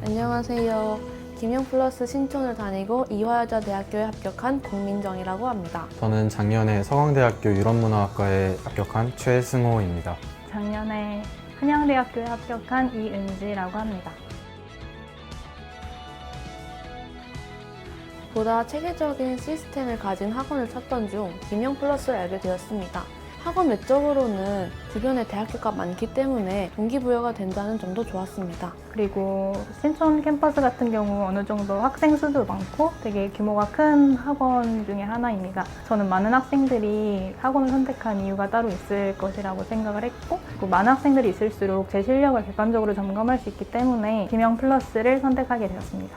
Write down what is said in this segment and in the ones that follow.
안녕하세요. 김영플러스 신촌을 다니고 이화여자대학교에 합격한 공민정이라고 합니다. 저는 작년에 서강대학교 유럽문화학과에 합격한 최승호입니다. 작년에 한양대학교에 합격한 이은지라고 합니다. 보다 체계적인 시스템을 가진 학원을 찾던 중 김영플러스를 알게 되었습니다. 학원 외적으로는 주변에 대학교가 많기 때문에 동기부여가 된다는 점도 좋았습니다. 그리고 신촌 캠퍼스 같은 경우 어느 정도 학생 수도 많고 되게 규모가 큰 학원 중에 하나입니다. 저는 많은 학생들이 학원을 선택한 이유가 따로 있을 것이라고 생각을 했고, 그리고 많은 학생들이 있을수록 제 실력을 객관적으로 점검할 수 있기 때문에 김영플러스를 선택하게 되었습니다.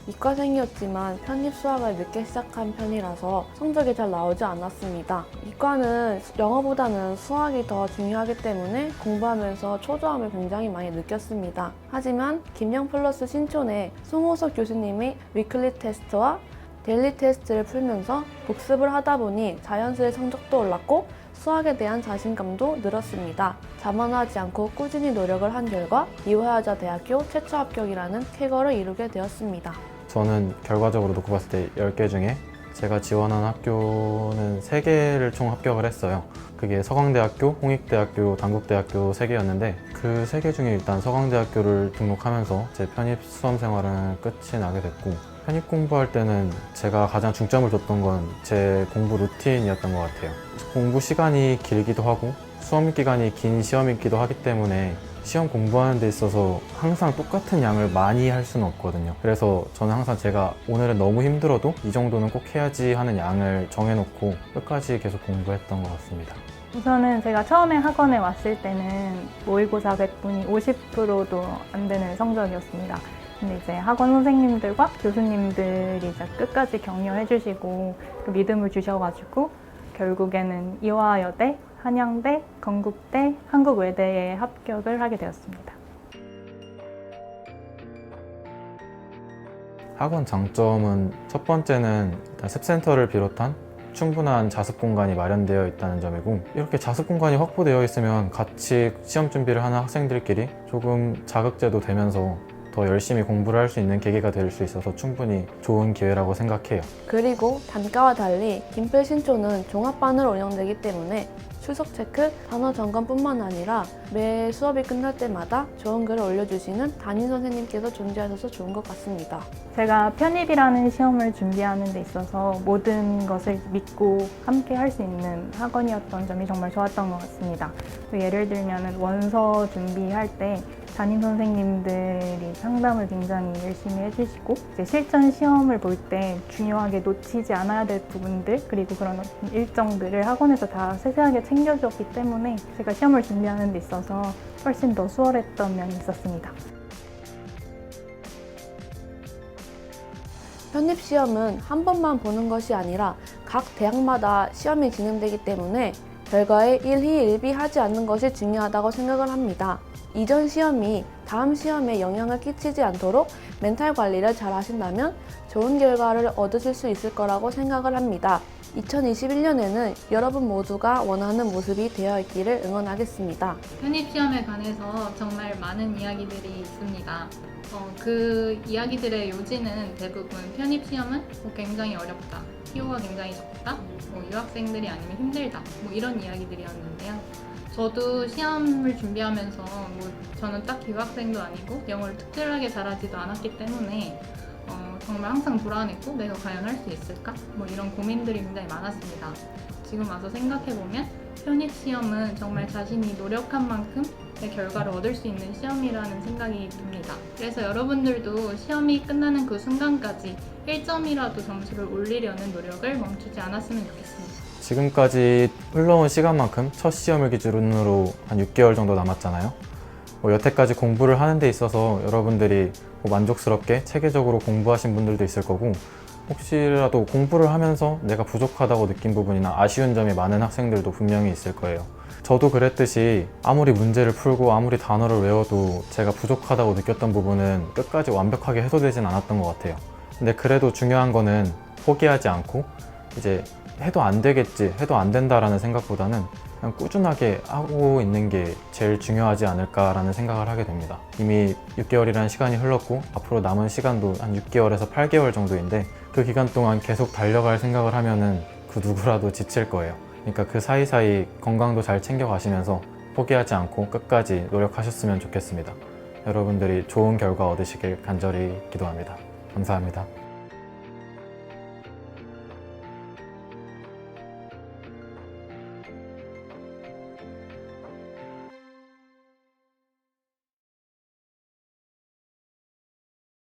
이과생이었지만 편입 수학을 늦게 시작한 편이라서 성적이 잘 나오지 않았습니다. 이과는 영어보다는 수학이 더 중요하기 때문에 공부하면서 초조함을 굉장히 많이 느꼈습니다. 하지만 김영플러스 신촌에 송호석 교수님이 위클리 테스트와 데일리 테스트를 풀면서 복습을 하다 보니 자연스레 성적도 올랐고 수학에 대한 자신감도 늘었습니다. 자만하지 않고 꾸준히 노력을 한 결과 이화여자대학교 최초 합격이라는 쾌거를 이루게 되었습니다. 저는 결과적으로 놓고 봤을 때 10개 중에 제가 지원한 학교는 3개를 총 합격을 했어요. 그게 서강대학교, 홍익대학교, 단국대학교 3개였는데 그 3개 중에 일단 서강대학교를 등록하면서 제 편입 수험 생활은 끝이 나게 됐고, 편입 공부할 때는 제가 가장 중점을 뒀던 건 제 공부 루틴이었던 것 같아요. 공부 시간이 길기도 하고 수험 기간이 긴 시험이기도 하기 때문에 시험 공부하는 데 있어서 항상 똑같은 양을 많이 할 수는 없거든요. 그래서 저는 항상 제가 오늘은 너무 힘들어도 이 정도는 꼭 해야지 하는 양을 정해놓고 끝까지 계속 공부했던 것 같습니다. 우선은 제가 처음에 학원에 왔을 때는 모의고사 100분이 50%도 안 되는 성적이었습니다. 근데 이제 학원 선생님들과 교수님들이 이제 끝까지 격려해 주시고 믿음을 주셔가지고 결국에는 이화여대, 한양대, 건국대, 한국외대에 합격을 하게 되었습니다. 학원 장점은 첫 번째는 일단 습센터를 비롯한 충분한 자습 공간이 마련되어 있다는 점이고, 이렇게 자습 공간이 확보되어 있으면 같이 시험 준비를 하는 학생들끼리 조금 자극제도 되면서 더 열심히 공부를 할 수 있는 계기가 될 수 있어서 충분히 좋은 기회라고 생각해요. 그리고 단과와 달리 김필 신촌은 종합반으로 운영되기 때문에 출석 체크, 단어 점검뿐만 아니라 매 수업이 끝날 때마다 좋은 글을 올려주시는 담임 선생님께서 존재하셔서 좋은 것 같습니다. 제가 편입이라는 시험을 준비하는 데 있어서 모든 것을 믿고 함께 할 수 있는 학원이었던 점이 정말 좋았던 것 같습니다. 예를 들면 원서 준비할 때 담임 선생님들이 상담을 굉장히 열심히 해주시고, 이제 실전 시험을 볼 때 중요하게 놓치지 않아야 될 부분들, 그리고 그런 어떤 일정들을 학원에서 다 세세하게 챙겨주었기 때문에 제가 시험을 준비하는 데 있어서 훨씬 더 수월했던 면이 있었습니다. 편입시험은 한 번만 보는 것이 아니라 각 대학마다 시험이 진행되기 때문에 결과에 일희일비하지 않는 것이 중요하다고 생각을 합니다. 이전 시험이 다음 시험에 영향을 끼치지 않도록 멘탈 관리를 잘 하신다면 좋은 결과를 얻으실 수 있을 거라고 생각을 합니다. 2021년에는 여러분 모두가 원하는 모습이 되어 있기를 응원하겠습니다. 편입시험에 관해서 정말 많은 이야기들이 있습니다. 그 이야기들의 요지는 대부분 편입시험은 굉장히 어렵다, 기호가 굉장히 적다, 유학생들이 아니면 힘들다, 이런 이야기들이었는데요. 저도 시험을 준비하면서 저는 딱 유학생도 아니고 영어를 특별하게 잘하지도 않았기 때문에 정말 항상 불안했고 내가 과연 할 수 있을까? 이런 고민들이 굉장히 많았습니다. 지금 와서 생각해보면 편입시험은 정말 자신이 노력한 만큼 내 결과를 얻을 수 있는 시험이라는 생각이 듭니다. 그래서 여러분들도 시험이 끝나는 그 순간까지 1점이라도 점수를 올리려는 노력을 멈추지 않았으면 좋겠습니다. 지금까지 흘러온 시간만큼 첫 시험을 기준으로 한 6개월 정도 남았잖아요. 여태까지 공부를 하는 데 있어서 여러분들이 만족스럽게 체계적으로 공부하신 분들도 있을 거고, 혹시라도 공부를 하면서 내가 부족하다고 느낀 부분이나 아쉬운 점이 많은 학생들도 분명히 있을 거예요. 저도 그랬듯이 아무리 문제를 풀고 아무리 단어를 외워도 제가 부족하다고 느꼈던 부분은 끝까지 완벽하게 해소되진 않았던 것 같아요. 근데 그래도 중요한 거는 포기하지 않고 이제 해도 안 되겠지, 해도 안 된다라는 생각보다는 그냥 꾸준하게 하고 있는 게 제일 중요하지 않을까라는 생각을 하게 됩니다. 이미 6개월이라는 시간이 흘렀고 앞으로 남은 시간도 한 6개월에서 8개월 정도인데 그 기간 동안 계속 달려갈 생각을 하면은 그 누구라도 지칠 거예요. 그러니까 그 사이사이 건강도 잘 챙겨가시면서 포기하지 않고 끝까지 노력하셨으면 좋겠습니다. 여러분들이 좋은 결과 얻으시길 간절히 기도합니다. 감사합니다.